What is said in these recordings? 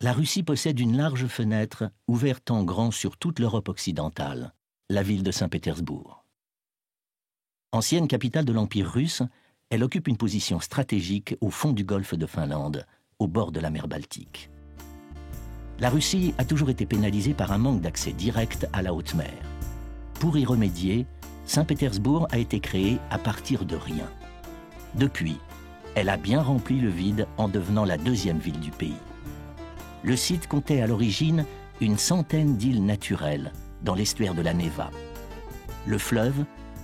La Russie possède une large fenêtre ouverte en grand sur toute l'Europe occidentale, la ville de Saint-Pétersbourg. Ancienne capitale de l'Empire russe, elle occupe une position stratégique au fond du golfe de Finlande, au bord de la mer Baltique. La Russie a toujours été pénalisée par un manque d'accès direct à la haute mer. Pour y remédier, Saint-Pétersbourg a été créée à partir de rien. Depuis, elle a bien rempli le vide en devenant la deuxième ville du pays. Le site comptait à l'origine une centaine d'îles naturelles dans l'estuaire de la Neva. Le fleuve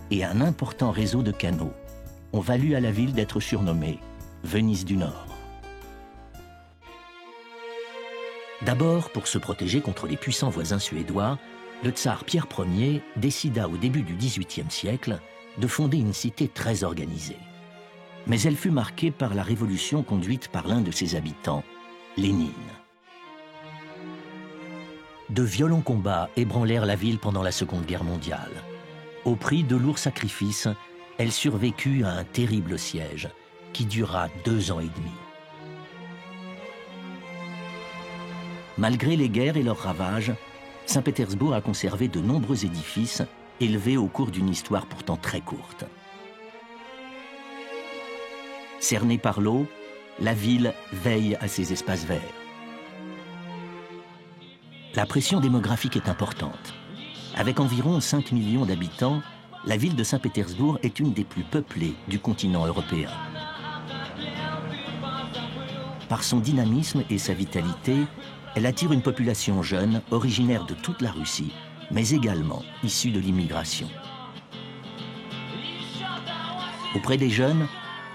et un important réseau de canaux ont valu à la ville d'être surnommée Venise du Nord. D'abord, pour se protéger contre les puissants voisins suédois, le tsar Pierre Ier décida au début du XVIIIe siècle de fonder une cité très organisée. Mais elle fut marquée par la révolution conduite par l'un de ses habitants, Lénine. De violents combats ébranlèrent la ville pendant la Seconde Guerre mondiale. Au prix de lourds sacrifices, elle survécut à un terrible siège qui dura 2 ans et demi. Malgré les guerres et leurs ravages, Saint-Pétersbourg a conservé de nombreux édifices élevés au cours d'une histoire pourtant très courte. Cernée par l'eau, la ville veille à ses espaces verts. La pression démographique est importante. Avec environ 5 millions d'habitants, la ville de Saint-Pétersbourg est une des plus peuplées du continent européen. Par son dynamisme et sa vitalité, elle attire une population jeune, originaire de toute la Russie, mais également issue de l'immigration. Auprès des jeunes,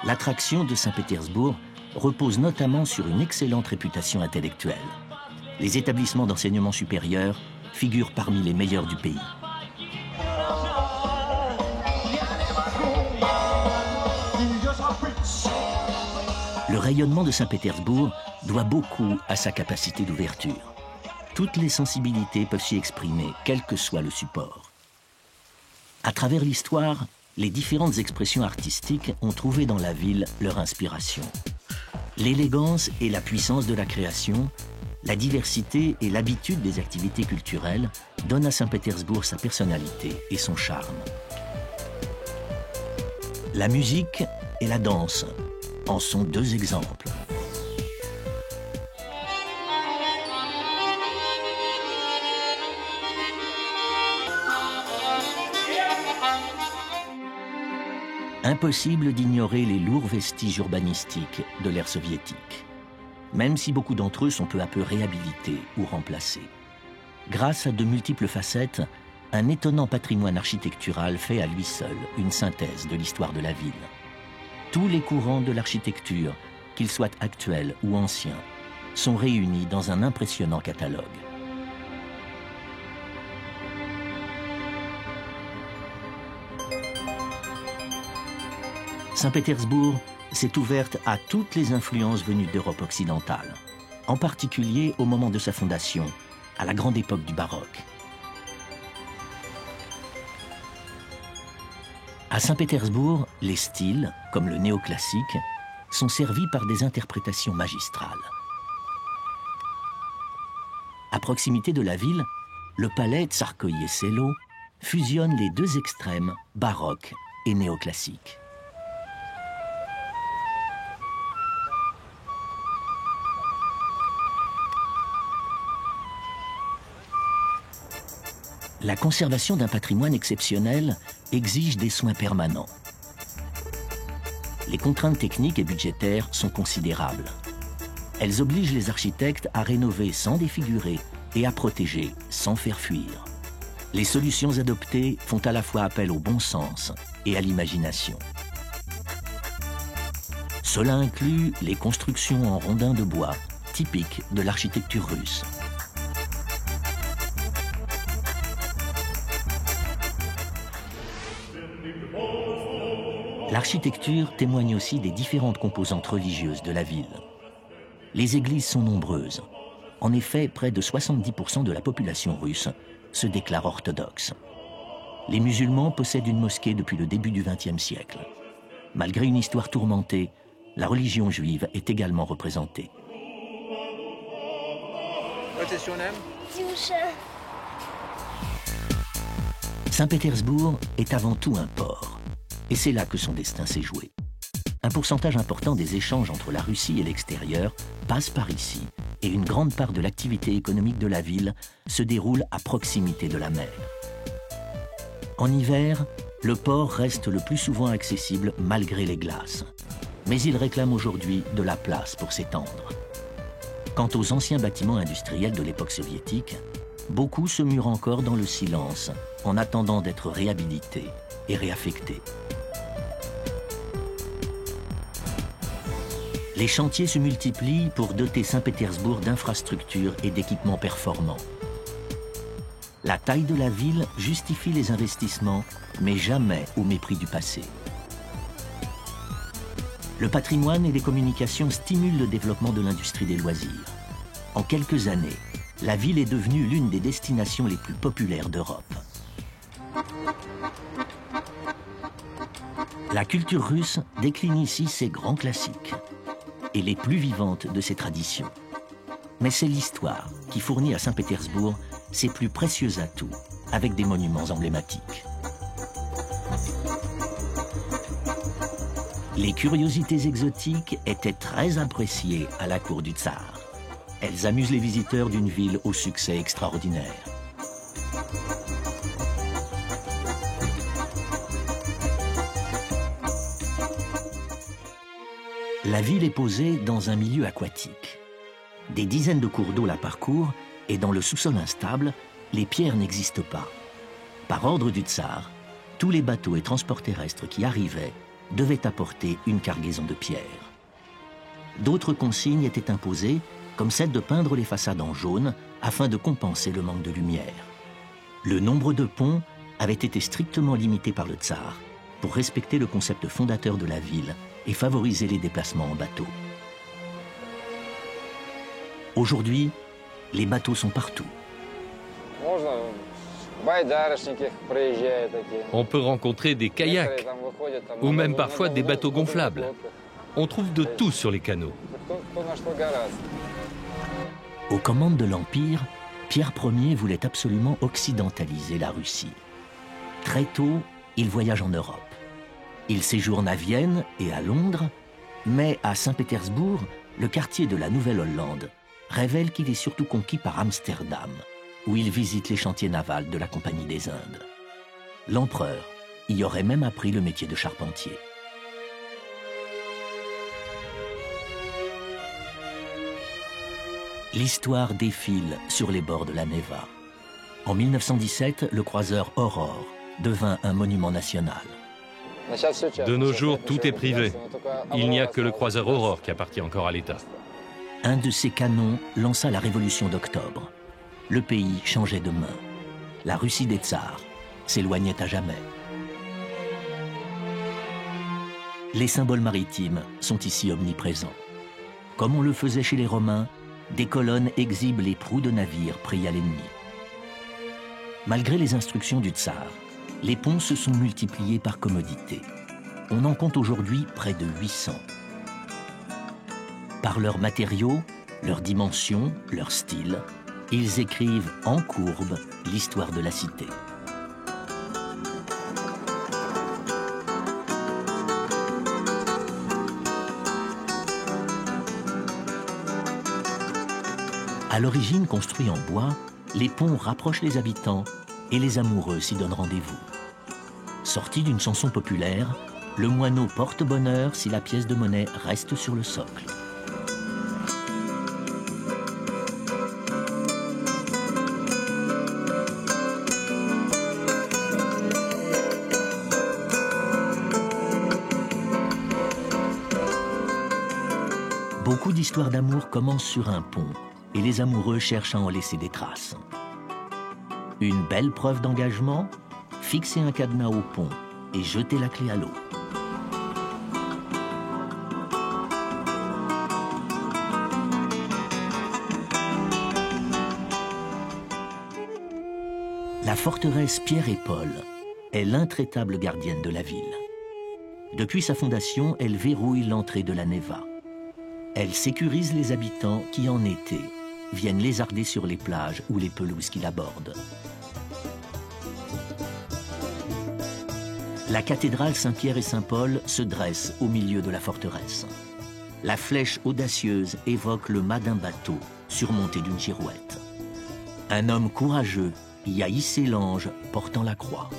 l'attraction de Saint-Pétersbourg repose notamment sur une excellente réputation intellectuelle. Les établissements d'enseignement supérieur figurent parmi les meilleurs du pays. Le rayonnement de Saint-Pétersbourg doit beaucoup à sa capacité d'ouverture. Toutes les sensibilités peuvent s'y exprimer, quel que soit le support. À travers l'histoire, les différentes expressions artistiques ont trouvé dans la ville leur inspiration. L'élégance et la puissance de la création, la diversité et l'habitude des activités culturelles donnent à Saint-Pétersbourg sa personnalité et son charme. La musique et la danse en sont 2 exemples. Impossible d'ignorer les lourds vestiges urbanistiques de l'ère soviétique, même si beaucoup d'entre eux sont peu à peu réhabilités ou remplacés. Grâce à de multiples facettes, un étonnant patrimoine architectural fait à lui seul une synthèse de l'histoire de la ville. Tous les courants de l'architecture, qu'ils soient actuels ou anciens, sont réunis dans un impressionnant catalogue. Saint-Pétersbourg s'est ouverte à toutes les influences venues d'Europe occidentale, en particulier au moment de sa fondation, à la grande époque du baroque. À Saint-Pétersbourg, les styles, comme le néoclassique, sont servis par des interprétations magistrales. À proximité de la ville, le palais Tsarskoïe-Selo fusionne les 2 extrêmes baroque et néoclassique. La conservation d'un patrimoine exceptionnel exige des soins permanents. Les contraintes techniques et budgétaires sont considérables. Elles obligent les architectes à rénover sans défigurer et à protéger sans faire fuir. Les solutions adoptées font à la fois appel au bon sens et à l'imagination. Cela inclut les constructions en rondins de bois, typiques de l'architecture russe. L'architecture témoigne aussi des différentes composantes religieuses de la ville. Les églises sont nombreuses. En effet, près de 70% de la population russe se déclare orthodoxe. Les musulmans possèdent une mosquée depuis le début du XXe siècle. Malgré une histoire tourmentée, la religion juive est également représentée. Saint-Pétersbourg est avant tout un port. Et c'est là que son destin s'est joué. Un pourcentage important des échanges entre la Russie et l'extérieur passe par ici, et une grande part de l'activité économique de la ville se déroule à proximité de la mer. En hiver, le port reste le plus souvent accessible malgré les glaces. Mais il réclame aujourd'hui de la place pour s'étendre. Quant aux anciens bâtiments industriels de l'époque soviétique, beaucoup se murent encore dans le silence en attendant d'être réhabilités et réaffectés. Les chantiers se multiplient pour doter Saint-Pétersbourg d'infrastructures et d'équipements performants. La taille de la ville justifie les investissements, mais jamais au mépris du passé. Le patrimoine et les communications stimulent le développement de l'industrie des loisirs. En quelques années, la ville est devenue l'une des destinations les plus populaires d'Europe. La culture russe décline ici ses grands classiques et les plus vivantes de ses traditions. Mais c'est l'histoire qui fournit à Saint-Pétersbourg ses plus précieux atouts, avec des monuments emblématiques. Les curiosités exotiques étaient très appréciées à la cour du tsar. Elles amusent les visiteurs d'une ville au succès extraordinaire. La ville est posée dans un milieu aquatique. Des dizaines de cours d'eau la parcourent et dans le sous-sol instable, les pierres n'existent pas. Par ordre du tsar, tous les bateaux et transports terrestres qui arrivaient devaient apporter une cargaison de pierres. D'autres consignes étaient imposées, comme celle de peindre les façades en jaune afin de compenser le manque de lumière. Le nombre de ponts avait été strictement limité par le tsar pour respecter le concept fondateur de la ville et favoriser les déplacements en bateau. Aujourd'hui, les bateaux sont partout. On peut rencontrer des kayaks ou même parfois des bateaux gonflables. On trouve de tout sur les canaux. Aux commandes de l'Empire, Pierre Ier voulait absolument occidentaliser la Russie. Très tôt, il voyage en Europe. Il séjourne à Vienne et à Londres, mais à Saint-Pétersbourg, le quartier de la Nouvelle-Hollande révèle qu'il est surtout conquis par Amsterdam, où il visite les chantiers navals de la Compagnie des Indes. L'empereur y aurait même appris le métier de charpentier. L'histoire défile sur les bords de la Neva. En 1917, le croiseur Aurore devint un monument national. De nos jours, tout est privé. Il n'y a que le croiseur Aurore qui appartient encore à l'État. Un de ses canons lança la révolution d'octobre. Le pays changeait de main. La Russie des tsars s'éloignait à jamais. Les symboles maritimes sont ici omniprésents. Comme on le faisait chez les Romains, des colonnes exhibent les proues de navires pris à l'ennemi. Malgré les instructions du tsar, les ponts se sont multipliés par commodité. On en compte aujourd'hui près de 800. Par leurs matériaux, leurs dimensions, leur style, ils écrivent en courbe l'histoire de la cité. À l'origine construits en bois, les ponts rapprochent les habitants et les amoureux s'y donnent rendez-vous. Sorti d'une chanson populaire, le moineau porte bonheur si la pièce de monnaie reste sur le socle. Beaucoup d'histoires d'amour commencent sur un pont et les amoureux cherchent à en laisser des traces. Une belle preuve d'engagement, fixer un cadenas au pont et jeter la clé à l'eau. La forteresse Pierre et Paul est l'intraitable gardienne de la ville. Depuis sa fondation, elle verrouille l'entrée de la Neva. Elle sécurise les habitants qui, en été, viennent lézarder sur les plages ou les pelouses qui la bordent. La cathédrale Saint-Pierre et Saint-Paul se dresse au milieu de la forteresse. La flèche audacieuse évoque le mât d'un bateau surmonté d'une girouette. Un homme courageux y a hissé l'ange portant la croix.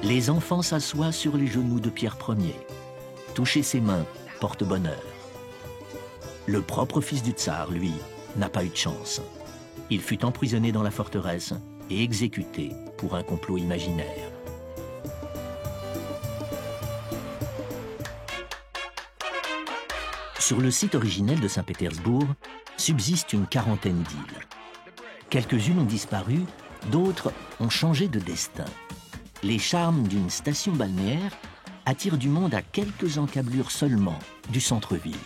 Les enfants s'assoient sur les genoux de Pierre Ier. Toucher ses mains porte bonheur. Le propre fils du tsar, lui, n'a pas eu de chance. Il fut emprisonné dans la forteresse et exécuté pour un complot imaginaire. Sur le site originel de Saint-Pétersbourg subsiste une quarantaine d'îles. Quelques-unes ont disparu, d'autres ont changé de destin. Les charmes d'une station balnéaire attirent du monde à quelques encablures seulement du centre-ville.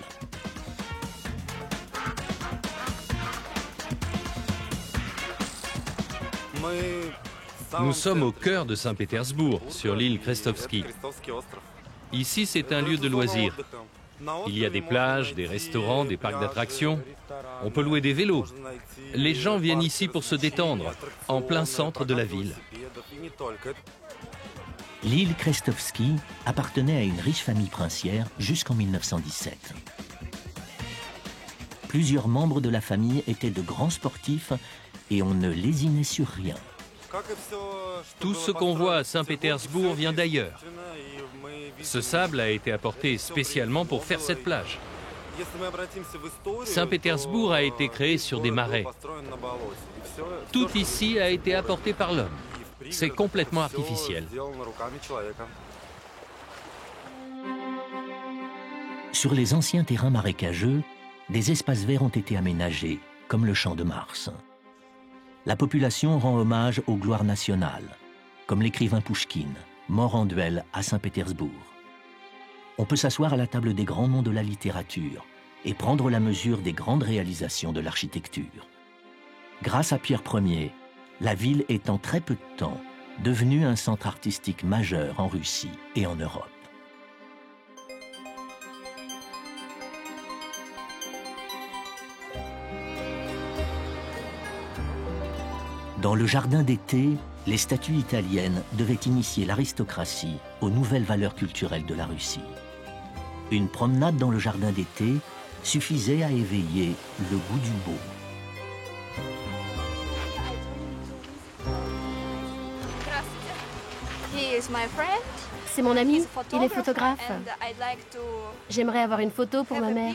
Nous sommes au cœur de Saint-Pétersbourg, sur l'île Krestovski. Ici, c'est un lieu de loisirs. Il y a des plages, des restaurants, des parcs d'attractions. On peut louer des vélos. Les gens viennent ici pour se détendre, en plein centre de la ville. L'île Krestovski appartenait à une riche famille princière jusqu'en 1917. Plusieurs membres de la famille étaient de grands sportifs et on ne lésinait sur rien. Tout ce qu'on voit à Saint-Pétersbourg vient d'ailleurs. Ce sable a été apporté spécialement pour faire cette plage. Saint-Pétersbourg a été créé sur des marais. Tout ici a été apporté par l'homme. C'est complètement artificiel. Sur les anciens terrains marécageux, des espaces verts ont été aménagés, comme le Champ de Mars. La population rend hommage aux gloires nationales, comme l'écrivain Pouchkine, mort en duel à Saint-Pétersbourg. On peut s'asseoir à la table des grands noms de la littérature et prendre la mesure des grandes réalisations de l'architecture. Grâce à Pierre Ier, la ville est en très peu de temps devenue un centre artistique majeur en Russie et en Europe. Dans le jardin d'été, les statues italiennes devaient initier l'aristocratie aux nouvelles valeurs culturelles de la Russie. Une promenade dans le jardin d'été suffisait à éveiller le goût du beau. C'est mon ami, il est photographe. J'aimerais avoir une photo pour ma mère.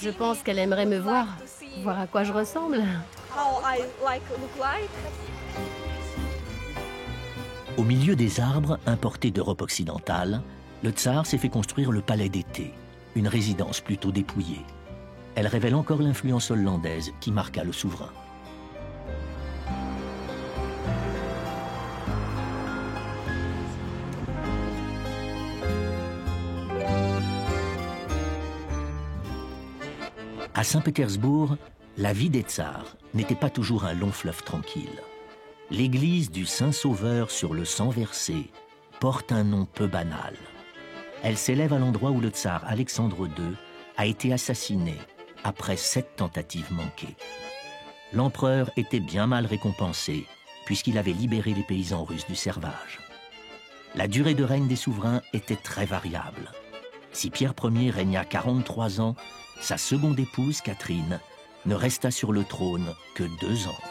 Je pense qu'elle aimerait me voir à quoi je ressemble. Au milieu des arbres importés d'Europe occidentale, le tsar s'est fait construire le palais d'été, une résidence plutôt dépouillée. Elle révèle encore l'influence hollandaise qui marqua le souverain. À Saint-Pétersbourg, la vie des tsars n'était pas toujours un long fleuve tranquille. L'église du Saint-Sauveur sur le sang versé porte un nom peu banal. Elle s'élève à l'endroit où le tsar Alexandre II a été assassiné après 7 tentatives manquées. L'empereur était bien mal récompensé puisqu'il avait libéré les paysans russes du servage. La durée de règne des souverains était très variable. Si Pierre Ier régna 43 ans, sa seconde épouse, Catherine, ne resta sur le trône que 2 ans.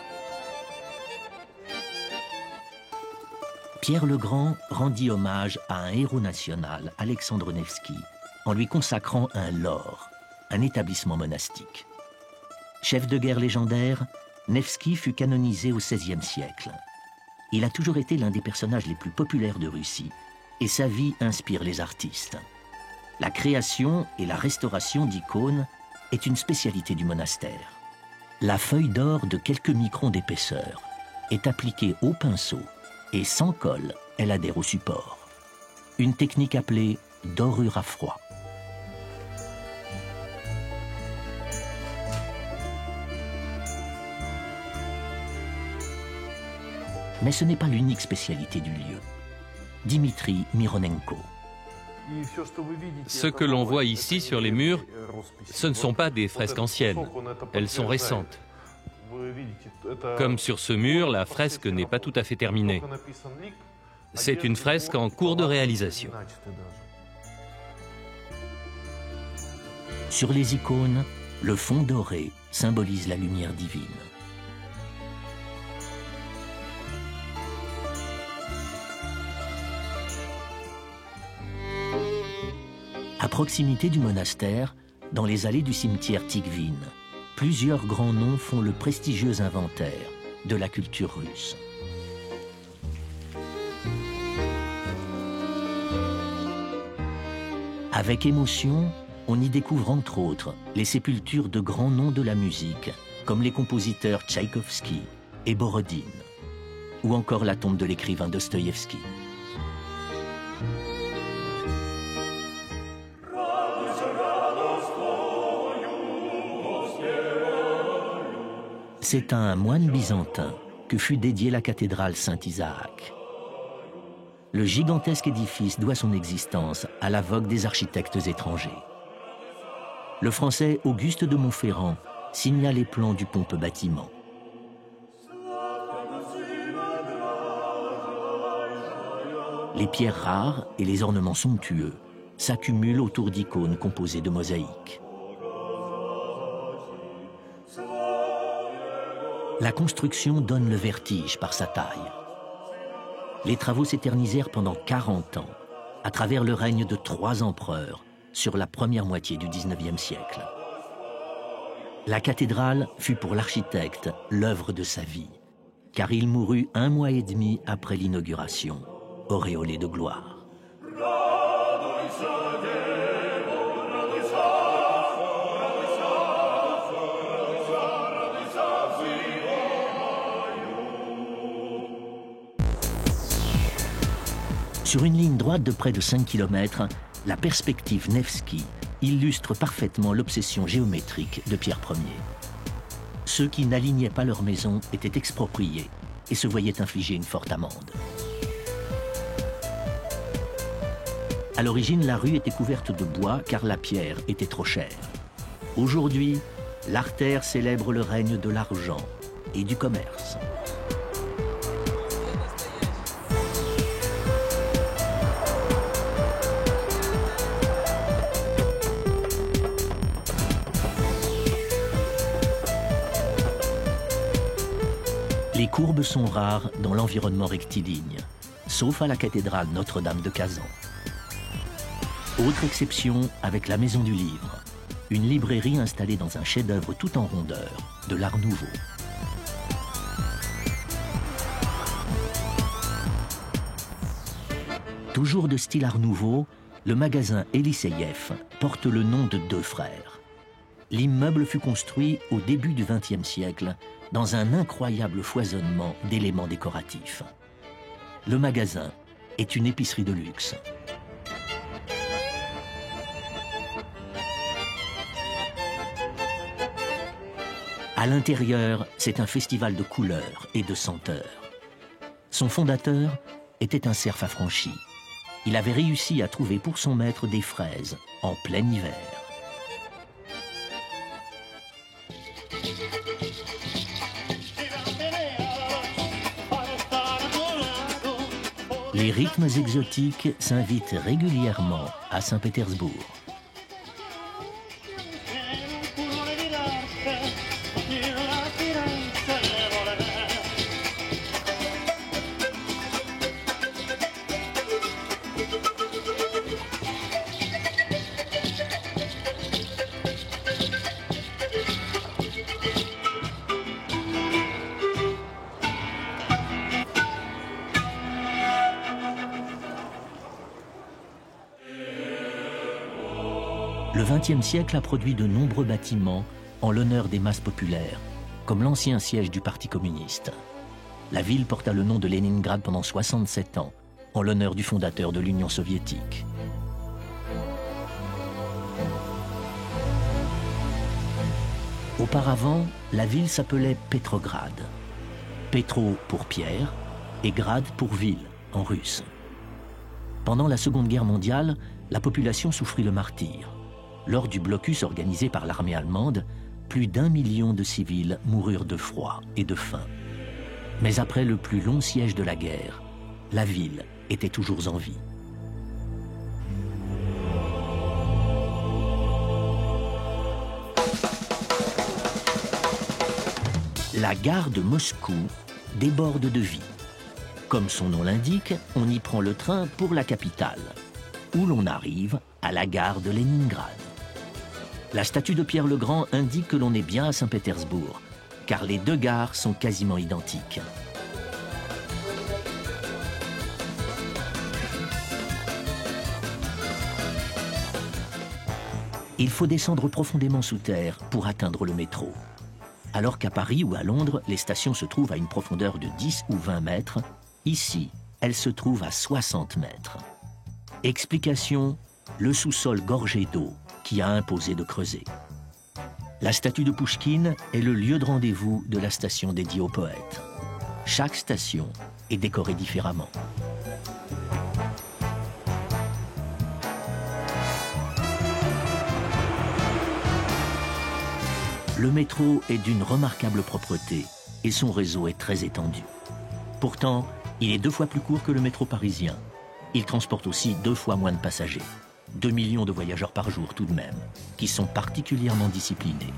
Pierre le Grand rendit hommage à un héros national, Alexandre Nevski, en lui consacrant un lore, un établissement monastique. Chef de guerre légendaire, Nevski fut canonisé au XVIe siècle. Il a toujours été l'un des personnages les plus populaires de Russie et sa vie inspire les artistes. La création et la restauration d'icônes est une spécialité du monastère. La feuille d'or de quelques microns d'épaisseur est appliquée au pinceau et sans colle, elle adhère au support. Une technique appelée dorure à froid. Mais ce n'est pas l'unique spécialité du lieu. Dimitri Mironenko. Ce que l'on voit ici sur les murs, ce ne sont pas des fresques anciennes, elles sont récentes. Comme sur ce mur, la fresque n'est pas tout à fait terminée. C'est une fresque en cours de réalisation. Sur les icônes, le fond doré symbolise la lumière divine. À proximité du monastère, dans les allées du cimetière Tikhvin, plusieurs grands noms font le prestigieux inventaire de la culture russe. Avec émotion, on y découvre entre autres les sépultures de grands noms de la musique, comme les compositeurs Tchaïkovski et Borodine, ou encore la tombe de l'écrivain Dostoïevski. C'est à un moine byzantin que fut dédiée la cathédrale Saint-Isaac. Le gigantesque édifice doit son existence à la vogue des architectes étrangers. Le français Auguste de Montferrand signa les plans du pompeux bâtiment. Les pierres rares et les ornements somptueux s'accumulent autour d'icônes composées de mosaïques. La construction donne le vertige par sa taille. Les travaux s'éternisèrent pendant 40 ans, à travers le règne de 3 empereurs, sur la première moitié du XIXe siècle. La cathédrale fut pour l'architecte l'œuvre de sa vie, car il mourut 1 mois et demi après l'inauguration, auréolé de gloire. Sur une ligne droite de près de 5 km, la perspective Nevski illustre parfaitement l'obsession géométrique de Pierre Ier. Ceux qui n'alignaient pas leur maison étaient expropriés et se voyaient infliger une forte amende. À l'origine, la rue était couverte de bois car la pierre était trop chère. Aujourd'hui, l'artère célèbre le règne de l'argent et du commerce. Les courbes sont rares dans l'environnement rectiligne, sauf à la cathédrale Notre-Dame de Kazan. Autre exception avec la Maison du Livre, une librairie installée dans un chef-d'œuvre tout en rondeur de l'Art Nouveau. Toujours de style Art Nouveau, le magasin Eliseïev porte le nom de 2 frères. L'immeuble fut construit au début du XXe siècle dans un incroyable foisonnement d'éléments décoratifs. Le magasin est une épicerie de luxe. À l'intérieur, c'est un festival de couleurs et de senteurs. Son fondateur était un serf affranchi. Il avait réussi à trouver pour son maître des fraises en plein hiver. Les rythmes exotiques s'invitent régulièrement à Saint-Pétersbourg. Le XXe siècle a produit de nombreux bâtiments en l'honneur des masses populaires, comme l'ancien siège du Parti communiste. La ville porta le nom de Leningrad pendant 67 ans, en l'honneur du fondateur de l'Union soviétique. Auparavant, la ville s'appelait Petrograd. Petro pour pierre et Grad pour ville en russe. Pendant la Seconde Guerre mondiale, la population souffrit le martyre. Lors du blocus organisé par l'armée allemande, plus d'1 million de civils moururent de froid et de faim. Mais après le plus long siège de la guerre, la ville était toujours en vie. La gare de Moscou déborde de vie. Comme son nom l'indique, on y prend le train pour la capitale, où l'on arrive à la gare de Leningrad. La statue de Pierre le Grand indique que l'on est bien à Saint-Pétersbourg, car les deux gares sont quasiment identiques. Il faut descendre profondément sous terre pour atteindre le métro. Alors qu'à Paris ou à Londres, les stations se trouvent à une profondeur de 10 ou 20 mètres, ici, elles se trouvent à 60 mètres. Explication, le sous-sol gorgé d'eau qui a imposé de creuser. La statue de Pouchkine est le lieu de rendez-vous de la station dédiée aux poètes. Chaque station est décorée différemment. Le métro est d'une remarquable propreté et son réseau est très étendu. Pourtant, il est 2 fois plus court que le métro parisien. Il transporte aussi 2 fois moins de passagers. 2 millions de voyageurs par jour tout de même, qui sont particulièrement disciplinés.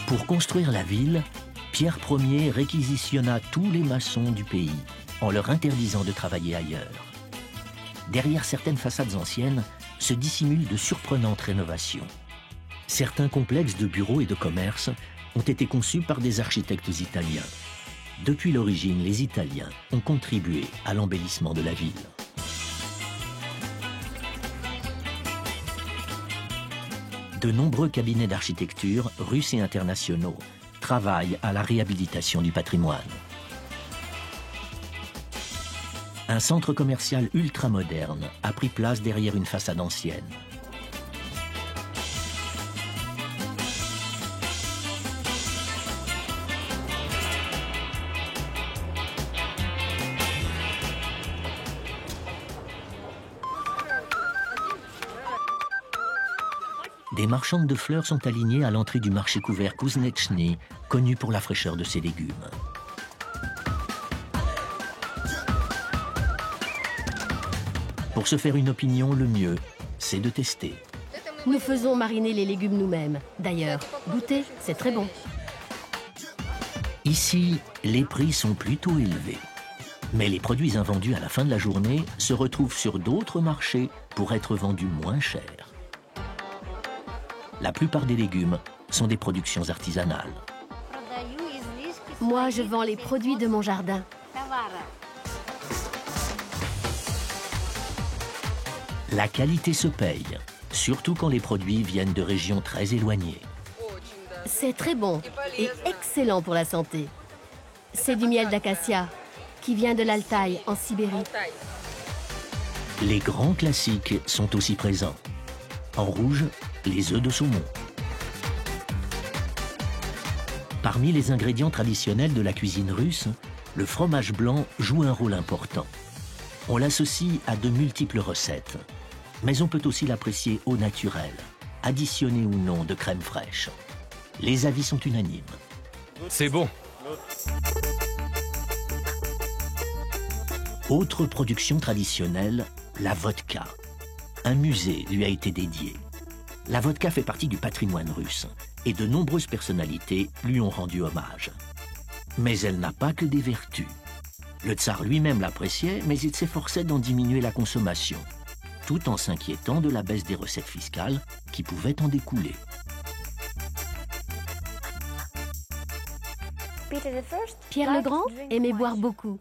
Pour construire la ville, Pierre Ier réquisitionna tous les maçons du pays en leur interdisant de travailler ailleurs. Derrière certaines façades anciennes se dissimulent de surprenantes rénovations. Certains complexes de bureaux et de commerces ont été conçus par des architectes italiens. Depuis l'origine, les Italiens ont contribué à l'embellissement de la ville. De nombreux cabinets d'architecture, russes et internationaux, travaillent à la réhabilitation du patrimoine. Un centre commercial ultramoderne a pris place derrière une façade ancienne. Des marchandes de fleurs sont alignées à l'entrée du marché couvert Kuznetchny, connu pour la fraîcheur de ses légumes. Pour se faire une opinion, le mieux, c'est de tester. Nous faisons mariner les légumes nous-mêmes. D'ailleurs, goûtez, c'est très bon. Ici, les prix sont plutôt élevés. Mais les produits invendus à la fin de la journée se retrouvent sur d'autres marchés pour être vendus moins cher. La plupart des légumes sont des productions artisanales. Moi, je vends les produits de mon jardin. La qualité se paye, surtout quand les produits viennent de régions très éloignées. C'est très bon et excellent pour la santé. C'est du miel d'acacia, qui vient de l'Altaï, en Sibérie. Les grands classiques sont aussi présents. En rouge, les œufs de saumon. Parmi les ingrédients traditionnels de la cuisine russe, le fromage blanc joue un rôle important. On l'associe à de multiples recettes, mais on peut aussi l'apprécier au naturel, additionné ou non de crème fraîche. Les avis sont unanimes. C'est bon. Autre production traditionnelle, la vodka. Un musée lui a été dédié. La vodka fait partie du patrimoine russe et de nombreuses personnalités lui ont rendu hommage. Mais elle n'a pas que des vertus. Le tsar lui-même l'appréciait, mais il s'efforçait d'en diminuer la consommation, tout en s'inquiétant de la baisse des recettes fiscales qui pouvaient en découler. Pierre le Grand aimait boire beaucoup.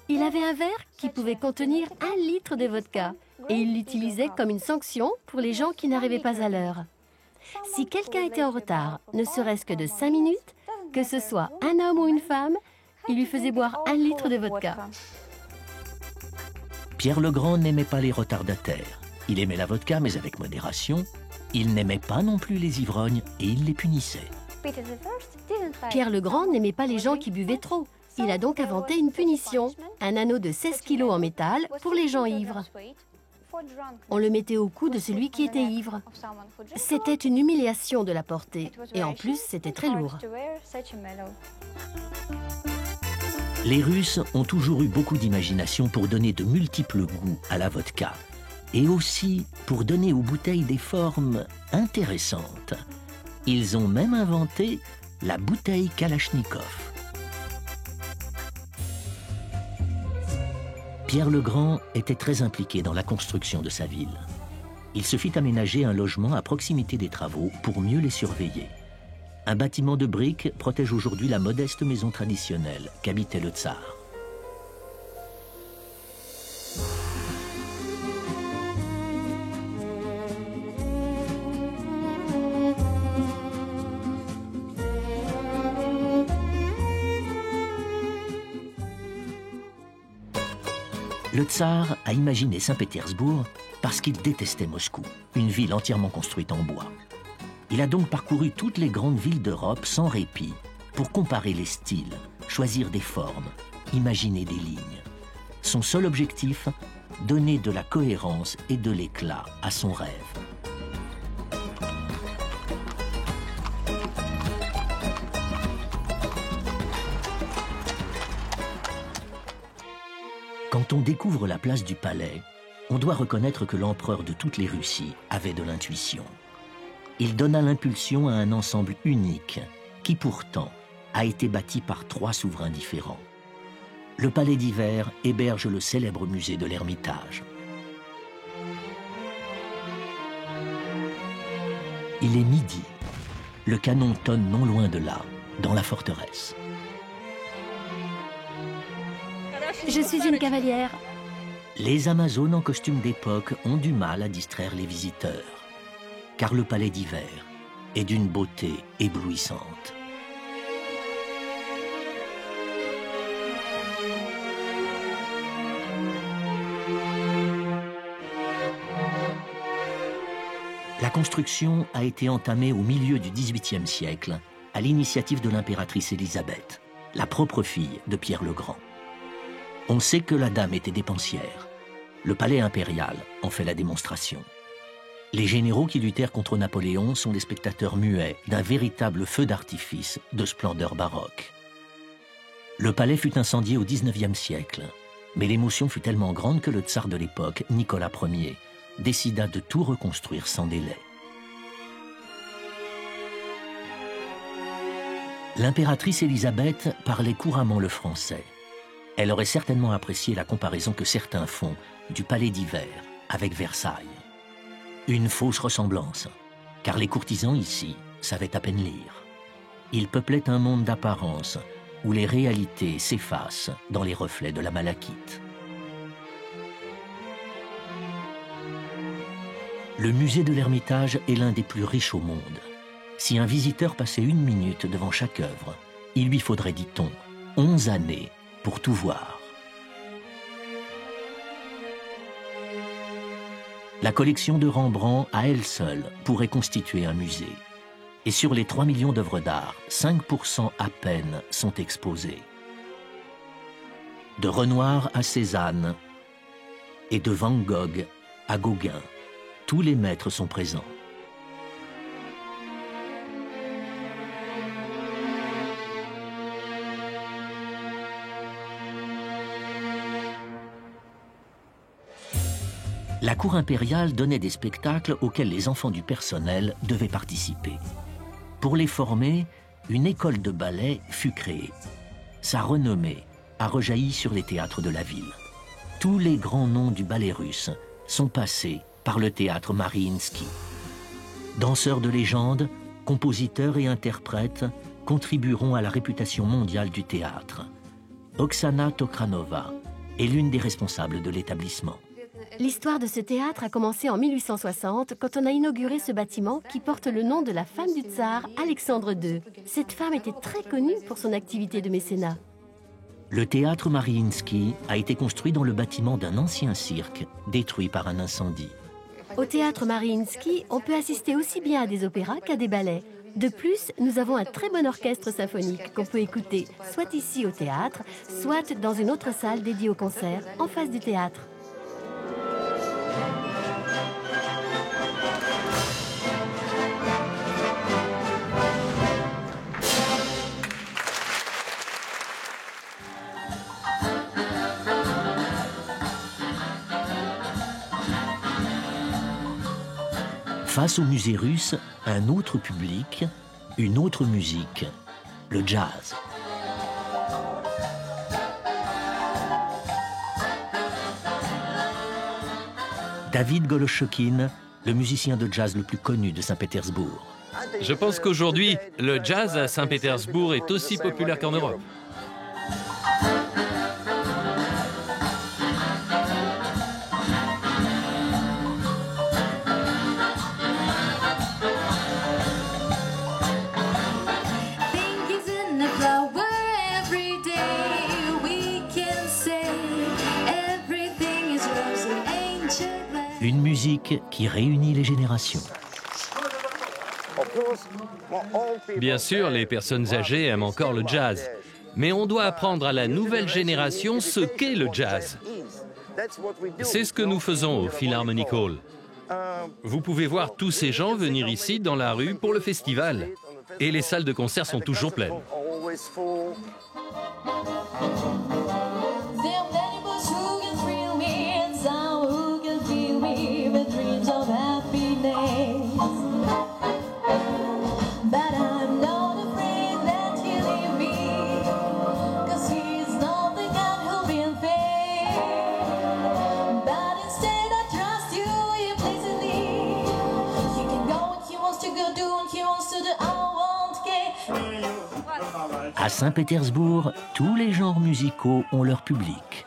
Il avait un verre qui pouvait contenir 1 litre de vodka et il l'utilisait comme une sanction pour les gens qui n'arrivaient pas à l'heure. Si quelqu'un était en retard, ne serait-ce que de 5 minutes, que ce soit un homme ou une femme, il lui faisait boire 1 litre de vodka. Pierre le Grand n'aimait pas les retardataires. Il aimait la vodka, mais avec modération. Il n'aimait pas non plus les ivrognes et il les punissait. Pierre le Grand n'aimait pas les gens qui buvaient trop. Il a donc inventé une punition, un anneau de 16 kilos en métal pour les gens ivres. On le mettait au cou de celui qui était ivre. C'était une humiliation de la porter, et en plus, c'était très lourd. Les Russes ont toujours eu beaucoup d'imagination pour donner de multiples goûts à la vodka, et aussi pour donner aux bouteilles des formes intéressantes. Ils ont même inventé la bouteille Kalachnikov. Pierre le Grand était très impliqué dans la construction de sa ville. Il se fit aménager un logement à proximité des travaux pour mieux les surveiller. Un bâtiment de briques protège aujourd'hui la modeste maison traditionnelle qu'habitait le tsar. Le tsar a imaginé Saint-Pétersbourg parce qu'il détestait Moscou, une ville entièrement construite en bois. Il a donc parcouru toutes les grandes villes d'Europe sans répit pour comparer les styles, choisir des formes, imaginer des lignes. Son seul objectif, donner de la cohérence et de l'éclat à son rêve. Quand on découvre la place du palais, on doit reconnaître que l'empereur de toutes les Russies avait de l'intuition. Il donna l'impulsion à un ensemble unique qui pourtant a été bâti par 3 souverains différents. Le palais d'hiver héberge le célèbre musée de l'Ermitage. Il est midi. Le canon tonne non loin de là, dans la forteresse. Je suis une cavalière. Les Amazones en costume d'époque ont du mal à distraire les visiteurs, car le palais d'hiver est d'une beauté éblouissante. La construction a été entamée au milieu du XVIIIe siècle à l'initiative de l'impératrice Élisabeth, la propre fille de Pierre le Grand. On sait que la dame était dépensière. Le palais impérial en fait la démonstration. Les généraux qui luttèrent contre Napoléon sont les spectateurs muets d'un véritable feu d'artifice de splendeur baroque. Le palais fut incendié au XIXe siècle, mais l'émotion fut tellement grande que le tsar de l'époque, Nicolas Ier, décida de tout reconstruire sans délai. L'impératrice Élisabeth parlait couramment le français. Elle aurait certainement apprécié la comparaison que certains font du palais d'hiver avec Versailles. Une fausse ressemblance, car les courtisans ici savaient à peine lire. Ils peuplaient un monde d'apparence où les réalités s'effacent dans les reflets de la malachite. Le musée de l'Ermitage est l'un des plus riches au monde. Si un visiteur passait 1 minute devant chaque œuvre, il lui faudrait, dit-on, 11 années pour tout voir. La collection de Rembrandt, à elle seule, pourrait constituer un musée. Et sur les 3 millions d'œuvres d'art, 5% à peine sont exposées. De Renoir à Cézanne et de Van Gogh à Gauguin, tous les maîtres sont présents. La cour impériale donnait des spectacles auxquels les enfants du personnel devaient participer. Pour les former, une école de ballet fut créée. Sa renommée a rejailli sur les théâtres de la ville. Tous les grands noms du ballet russe sont passés par le théâtre Mariinsky. Danseurs de légende, compositeurs et interprètes contribueront à la réputation mondiale du théâtre. Oksana Tokranova est l'une des responsables de l'établissement. L'histoire de ce théâtre a commencé en 1860 quand on a inauguré ce bâtiment qui porte le nom de la femme du tsar, Alexandre II. Cette femme était très connue pour son activité de mécénat. Le théâtre Mariinsky a été construit dans le bâtiment d'un ancien cirque détruit par un incendie. Au théâtre Mariinsky, on peut assister aussi bien à des opéras qu'à des ballets. De plus, nous avons un très bon orchestre symphonique qu'on peut écouter soit ici au théâtre, soit dans une autre salle dédiée au concert en face du théâtre. Face au musée russe, un autre public, une autre musique, le jazz. David Goloshokin, le musicien de jazz le plus connu de Saint-Pétersbourg. Je pense qu'aujourd'hui, le jazz à Saint-Pétersbourg est aussi populaire qu'en Europe. Une musique qui réunit les générations. Bien sûr, les personnes âgées aiment encore le jazz. Mais on doit apprendre à la nouvelle génération ce qu'est le jazz. C'est ce que nous faisons au Philharmonic Hall. Vous pouvez voir tous ces gens venir ici dans la rue pour le festival. Et les salles de concert sont toujours pleines. À Saint-Pétersbourg, tous les genres musicaux ont leur public.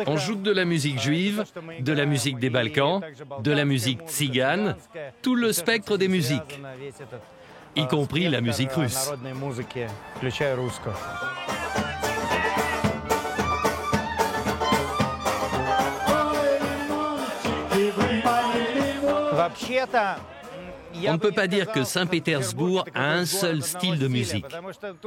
On joue de la musique juive, de la musique des Balkans, de la musique tzigane, tout le spectre des musiques, y compris la musique russe. On ne peut pas dire que Saint-Pétersbourg a un seul style de musique.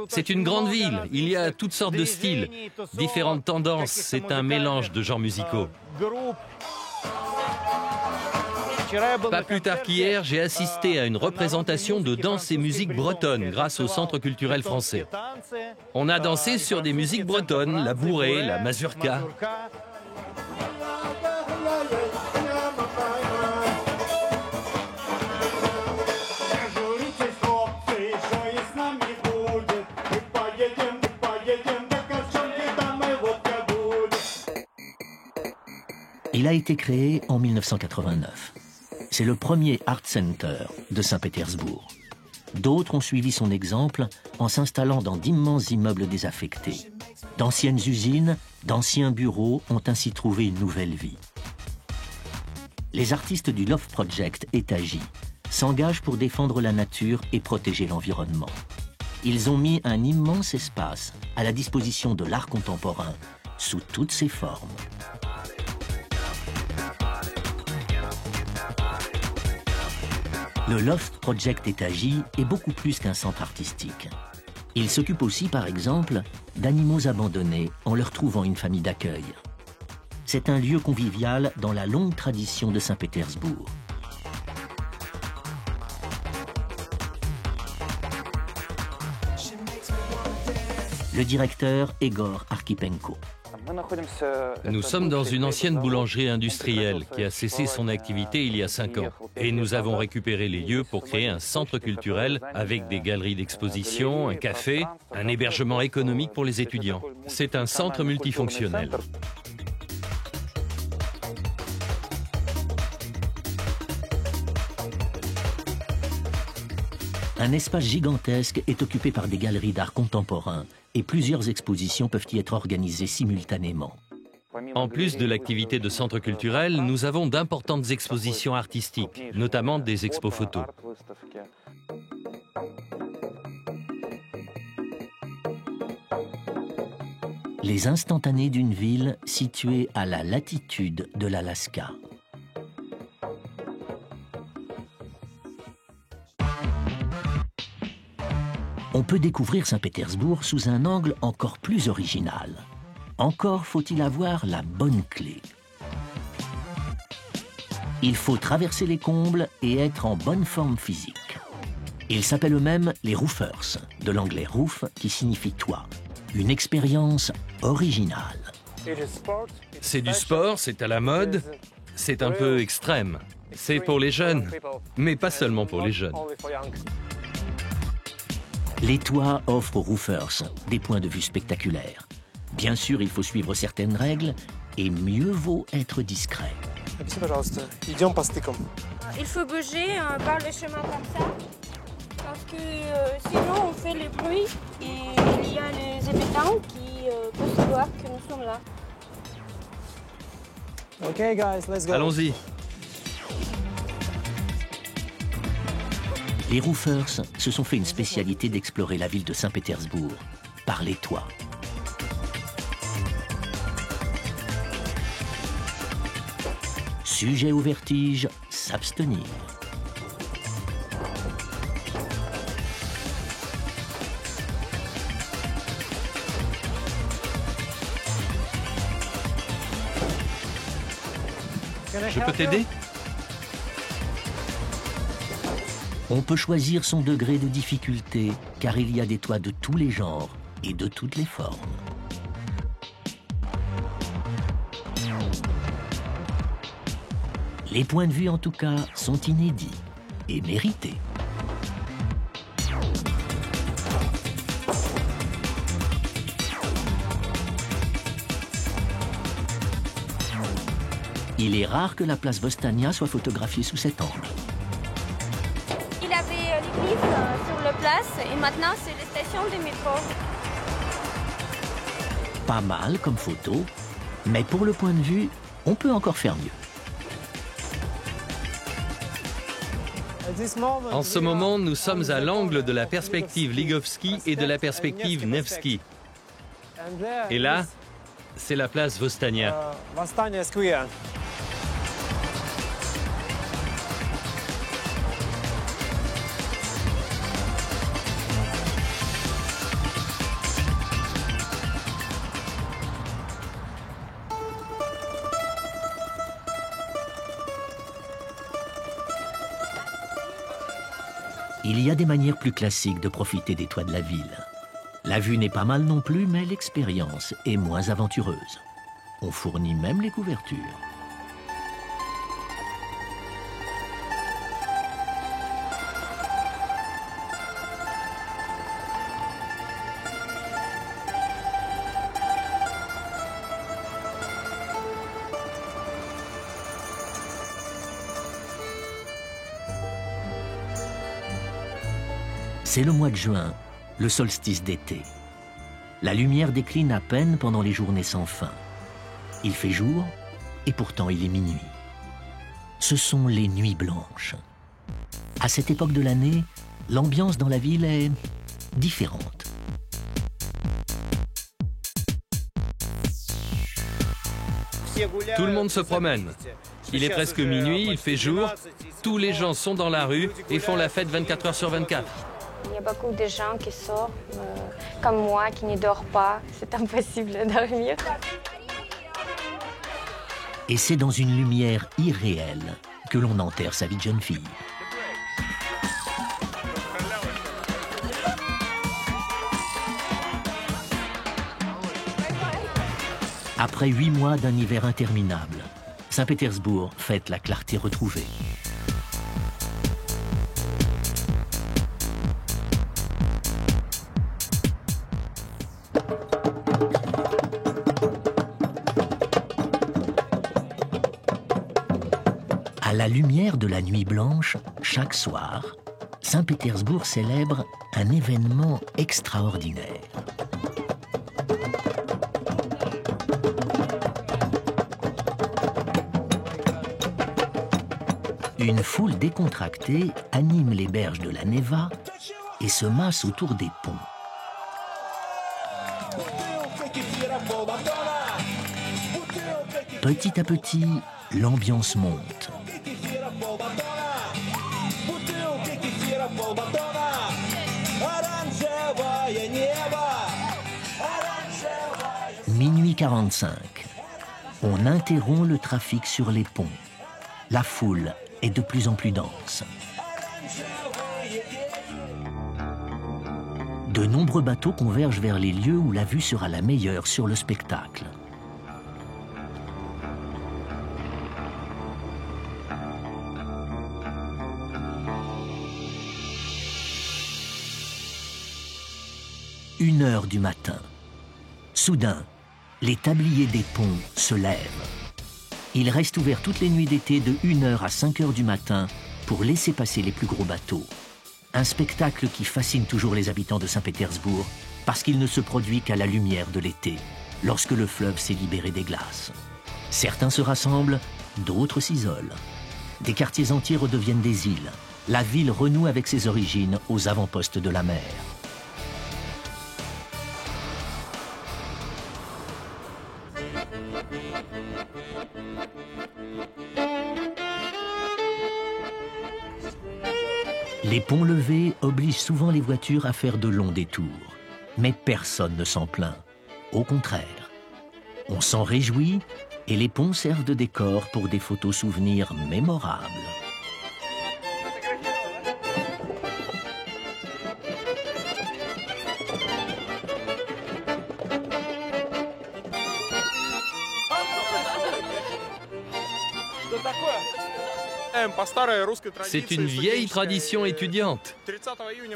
C'est une grande ville, il y a toutes sortes de styles, différentes tendances, c'est un mélange de genres musicaux. Pas plus tard qu'hier, j'ai assisté à une représentation de danse et musique bretonne grâce au Centre culturel français. On a dansé sur des musiques bretonnes, la bourrée, la mazurka. Il a été créé en 1989. C'est le premier Art Center de Saint-Pétersbourg. D'autres ont suivi son exemple en s'installant dans d'immenses immeubles désaffectés. D'anciennes usines, d'anciens bureaux ont ainsi trouvé une nouvelle vie. Les artistes du Love Project Etagy s'engagent pour défendre la nature et protéger l'environnement. Ils ont mis un immense espace à la disposition de l'art contemporain sous toutes ses formes. Le Loft Project Etagy est beaucoup plus qu'un centre artistique. Il s'occupe aussi, par exemple, d'animaux abandonnés en leur trouvant une famille d'accueil. C'est un lieu convivial dans la longue tradition de Saint-Pétersbourg. Le directeur Egor Archipenko. Nous sommes dans une ancienne boulangerie industrielle qui a cessé son activité il y a 5 ans. Et nous avons récupéré les lieux pour créer un centre culturel avec des galeries d'exposition, un café, un hébergement économique pour les étudiants. C'est un centre multifonctionnel. Un espace gigantesque est occupé par des galeries d'art contemporain et plusieurs expositions peuvent y être organisées simultanément. En plus de l'activité de centre culturel, nous avons d'importantes expositions artistiques, notamment des expos photos. Les instantanés d'une ville située à la latitude de l'Alaska. On peut découvrir Saint-Pétersbourg sous un angle encore plus original. Encore faut-il avoir la bonne clé. Il faut traverser les combles et être en bonne forme physique. Ils s'appellent eux-mêmes les roofers, de l'anglais roof qui signifie toit. Une expérience originale. C'est du sport, c'est à la mode, c'est un peu extrême. C'est pour les jeunes, mais pas seulement pour les jeunes. Les toits offrent aux roofers des points de vue spectaculaires. Bien sûr, il faut suivre certaines règles et mieux vaut être discret. Il faut bouger par le chemin comme ça, parce que sinon on fait le bruit et il y a les habitants qui peuvent savoir que nous sommes là. Okay, guys, let's go. Allons-y. Les roofers se sont fait une spécialité d'explorer la ville de Saint-Pétersbourg par les toits. Sujet au vertige, s'abstenir. Je peux t'aider ? On peut choisir son degré de difficulté, car il y a des toits de tous les genres et de toutes les formes. Les points de vue, en tout cas, sont inédits et mérités. Il est rare que la place Vostania soit photographiée sous cet angle. Il avait l'église sur la place et maintenant c'est la station de métro. Pas mal comme photo, mais pour le point de vue, on peut encore faire mieux. En ce moment, nous sommes à l'angle de la perspective Ligovski et de la perspective Nevski. Et là, c'est la place Vostania. Il y a des manières plus classiques de profiter des toits de la ville. La vue n'est pas mal non plus, mais l'expérience est moins aventureuse. On fournit même les couvertures. C'est le mois de juin, le solstice d'été. La lumière décline à peine pendant les journées sans fin. Il fait jour et pourtant il est minuit. Ce sont les nuits blanches. À cette époque de l'année, l'ambiance dans la ville est différente. Tout le monde se promène. Il est presque minuit, il fait jour, tous les gens sont dans la rue et font la fête 24 heures sur 24. Il y a beaucoup de gens qui sortent, comme moi, qui ne dorment pas. C'est impossible de dormir. Et c'est dans une lumière irréelle que l'on enterre sa vie de jeune fille. Après 8 mois d'un hiver interminable, Saint-Pétersbourg fête la clarté retrouvée. À la lumière de la nuit blanche, chaque soir, Saint-Pétersbourg célèbre un événement extraordinaire. Une foule décontractée anime les berges de la Neva et se masse autour des ponts. Petit à petit, l'ambiance monte. Minuit 45. On interrompt le trafic sur les ponts. La foule est de plus en plus dense. De nombreux bateaux convergent vers les lieux où la vue sera la meilleure sur le spectacle. Une heure du matin. Soudain, les tabliers des ponts se lèvent. Ils restent ouverts toutes les nuits d'été de 1h à 5h du matin pour laisser passer les plus gros bateaux. Un spectacle qui fascine toujours les habitants de Saint-Pétersbourg parce qu'il ne se produit qu'à la lumière de l'été, lorsque le fleuve s'est libéré des glaces. Certains se rassemblent, d'autres s'isolent. Des quartiers entiers redeviennent des îles. La ville renoue avec ses origines aux avant-postes de la mer. Les ponts levés obligent souvent les voitures à faire de longs détours. Mais personne ne s'en plaint. Au contraire. On s'en réjouit et les ponts servent de décor pour des photos souvenirs mémorables. C'est une vieille tradition étudiante.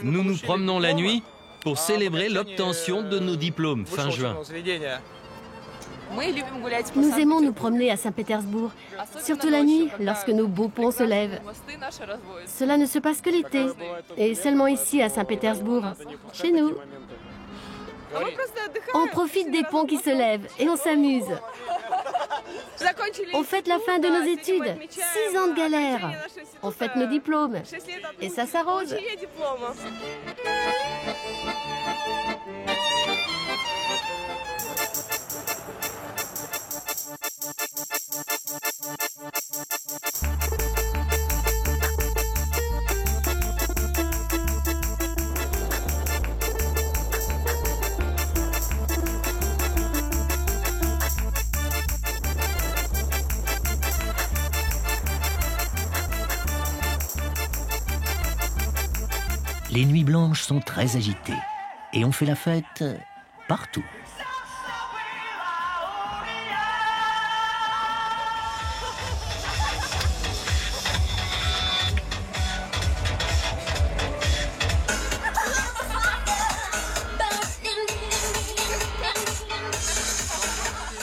Nous nous promenons la nuit pour célébrer l'obtention de nos diplômes fin juin. Nous aimons nous promener à Saint-Pétersbourg, surtout la nuit, lorsque nos beaux ponts se lèvent. Cela ne se passe que l'été, et seulement ici à Saint-Pétersbourg, chez nous. On profite des ponts qui se lèvent et on s'amuse. On fête la fin de nos études, 6 ans de galère. On fête nos diplômes, et ça s'arrose. Les nuits blanches sont très agitées et on fait la fête partout.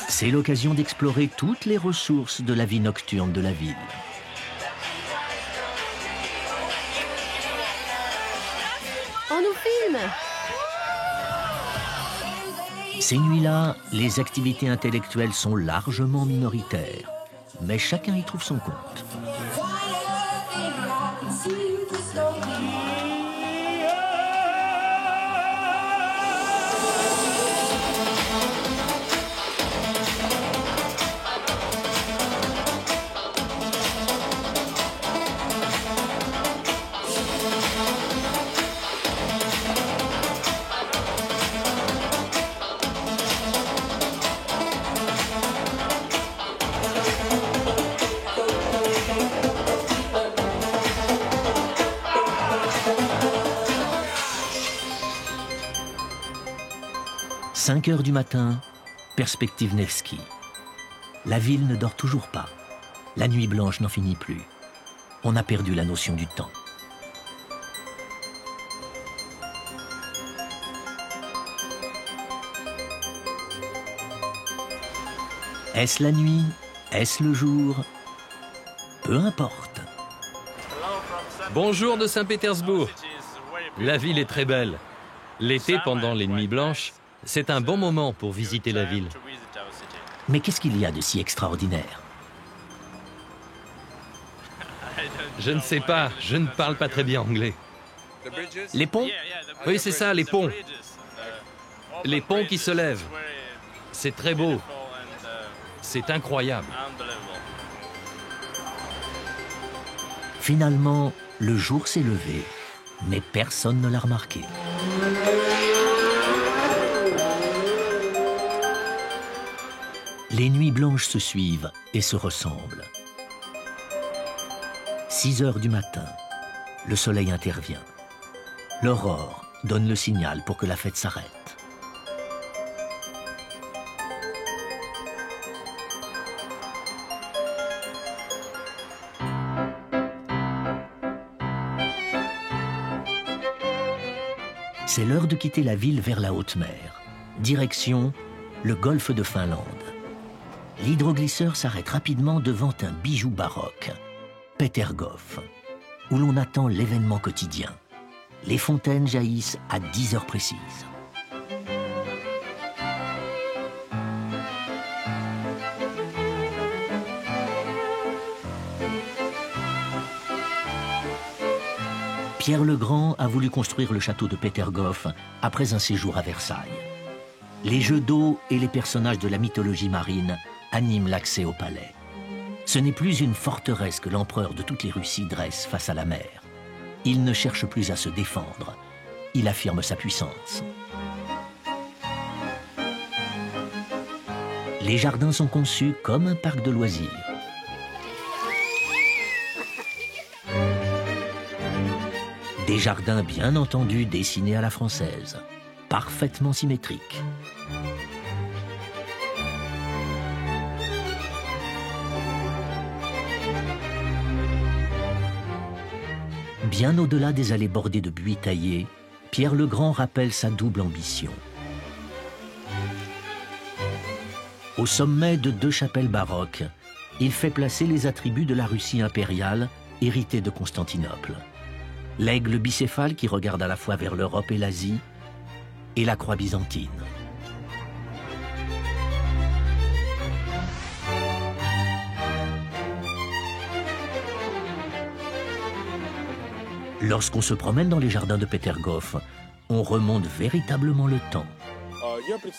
C'est l'occasion d'explorer toutes les ressources de la vie nocturne de la ville. On nous filme. Ces nuits-là, les activités intellectuelles sont largement minoritaires. mais chacun y trouve son compte. 5 heures du matin, perspective Nevski. La ville ne dort toujours pas. La nuit blanche n'en finit plus. On a perdu la notion du temps. Est-ce la nuit? Est-ce le jour? Peu importe. Bonjour de Saint-Pétersbourg. La ville est très belle. L'été, pendant les nuits blanches, c'est un bon moment pour visiter la ville. Mais qu'est-ce qu'il y a de si extraordinaire? Je ne sais pas, je ne parle pas très bien anglais. Les ponts? Oui, c'est ça, les ponts. Les ponts qui se lèvent. C'est très beau. C'est incroyable. Finalement, le jour s'est levé, mais personne ne l'a remarqué. Les nuits blanches se suivent et se ressemblent. 6 heures du matin, le soleil intervient. L'aurore donne le signal pour que la fête s'arrête. C'est l'heure de quitter la ville vers la haute mer. Direction le golfe de Finlande. L'hydroglisseur s'arrête rapidement devant un bijou baroque, Petergof, où l'on attend l'événement quotidien. Les fontaines jaillissent à 10 heures précises. Pierre le Grand a voulu construire le château de Petergof après un séjour à Versailles. Les jeux d'eau et les personnages de la mythologie marine animent l'accès au palais. Ce n'est plus une forteresse que l'empereur de toutes les Russies dresse face à la mer. Il ne cherche plus à se défendre. Il affirme sa puissance. Les jardins sont conçus comme un parc de loisirs. Des jardins bien entendu dessinés à la française, parfaitement symétriques. Bien au-delà des allées bordées de buis taillés, Pierre le Grand rappelle sa double ambition. Au sommet de 2 chapelles baroques, il fait placer les attributs de la Russie impériale, héritée de Constantinople. L'aigle bicéphale qui regarde à la fois vers l'Europe et l'Asie, et la croix byzantine. Lorsqu'on se promène dans les jardins de Petergof, on remonte véritablement le temps.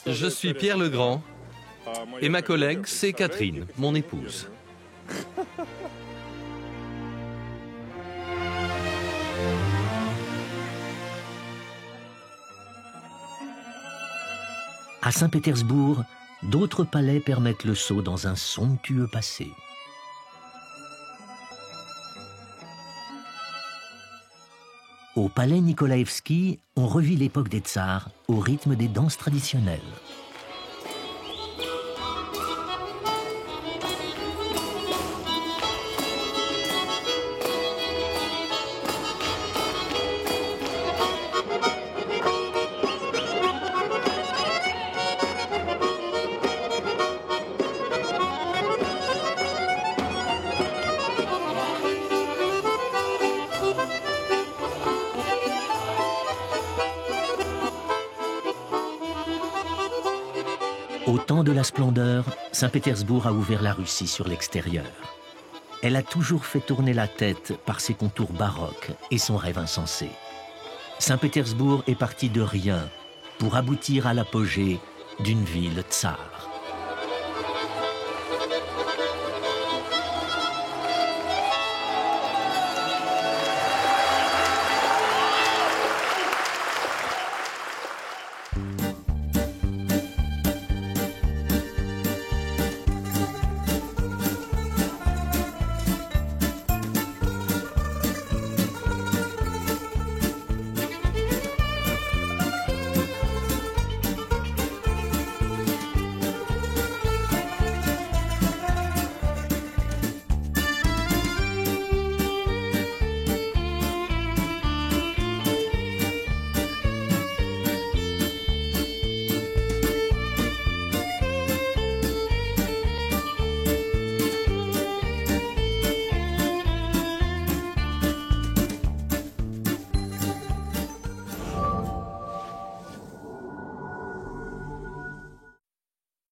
Je suis Pierre le Grand et ma collègue, c'est Catherine, mon épouse. À Saint-Pétersbourg, d'autres palais permettent le saut dans un somptueux passé. Au palais Nikolaïevski, on revit l'époque des tsars au rythme des danses traditionnelles. Au temps de la splendeur, Saint-Pétersbourg a ouvert la Russie sur l'extérieur. Elle a toujours fait tourner la tête par ses contours baroques et son rêve insensé. Saint-Pétersbourg est parti de rien pour aboutir à l'apogée d'une ville tsar.